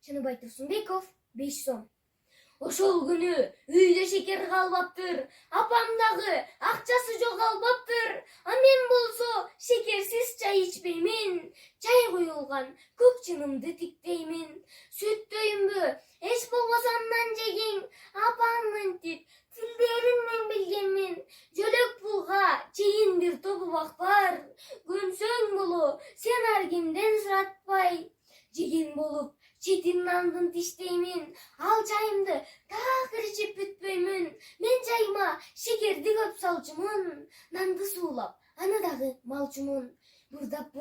Чыныбай Турсунбеков 5 сом. Ошол күнү үйдө шекер калбаптыр. Апам дагы акчасы жок албаптыр. А мен болсо шекерсиз чай ичпеймин. Чай куюлган көк чынымды тиктеймин. Сүттөйүнбү? Эч болбосо андан жегиң. Апам мынтип тилдеринен билгенмин. Жөлөк пулга чейин бир топ убак бар. Көнсөң боло сен ар кимден суратпай. Жеген болуп четин нандын тиштеймин. Ал чайымды так ичип бүтпөймүн. Мен чайыма шекерди көп салчумун. Нанды суулап, аны дагы малчумун. Бурдап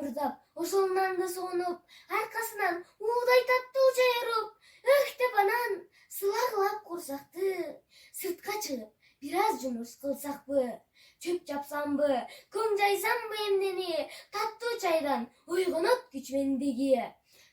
ошол нанды сонуп, аркасынан уудай таттуу чай уруп, өх деп анан сылагылап курсакты. Сыртка чыгып, бир аз жумуш кылсакпы? Чөп чапсамбы, көң жайсамбы эмнени? Таттуу чайдан ойгонот күч мендеги.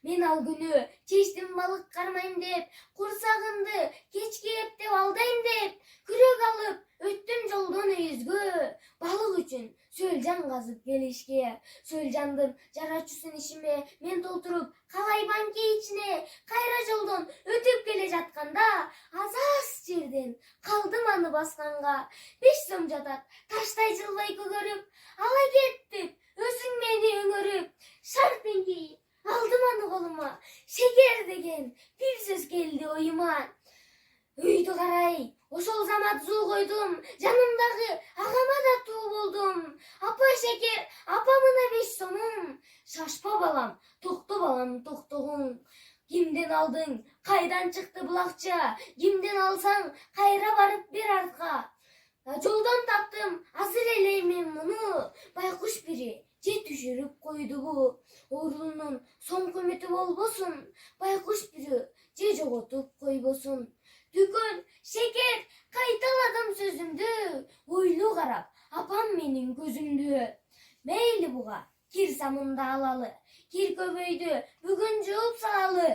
Мен ал күнү чечтим балык кармайм деп, курсагымды кечке эптеп алдайм деп, күрөк алып өттүм жолдон үйүзгө. Балык үчүн сөлжан казып келишке. Сөлжандын жарачусын ишиме мен толтуруп, калай банке ичине кайра жолдон өтүп келе жатканда, аз жерден калдым аны басканга. 5 сом жатат, таштай жылбай көгөрүп, ала кет деп өзүң мени өңөрүп, шарп эңкейип алдым аны колума. Шекер деген бир сөз келди оюма. Үйдү карай, ошол замат зуу койдум. Жанымдагы агама да туу болдум. Апа шекер, апа мына 5 сомум. Шашпа балам, токтогуң. Кимден алдың, кайдан чыкты бул акча? Кимден алсаң, кайра барып бер артка. Жолдон таптым, азыр эле мен муну. Байкуш бири же түшүрүп койду бу. Оорунун сом көмөтү болбосун. Байкуш бири же жоготуп койбосун. Дүкөн, шекер, кайталадым сөзүмдү. Ойлуу карап, апам менин көзүмдү. Мейли буга, кир самында алалы. Кир көбөйдү, бүгүн жууп салалы.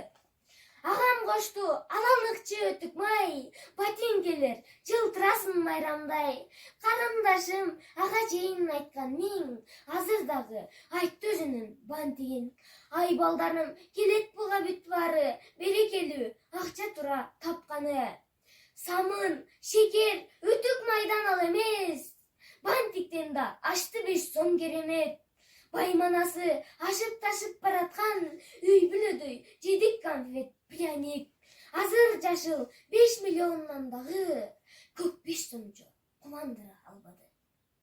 Агам кошту, алалыкчы өтүк май. Ботинкелер жылтырасын майрамдай. Карындашым ага чейин айткан миң. Азыр дагы айтты өзүнүн бантигин. Ай балдарым, келет буга бүт баары. Берекелүү акча тура тапканы. Самын, шекер, өтүк майдан ал эмес. Бантиктен да ашты 5 сом керемет. Байманасы ашып ташып бараткан үй бүлөдөй жедик конфет пряник. Азыр жашыл 5 миллионнан дагы көк 5 сомчо кумандыра албады.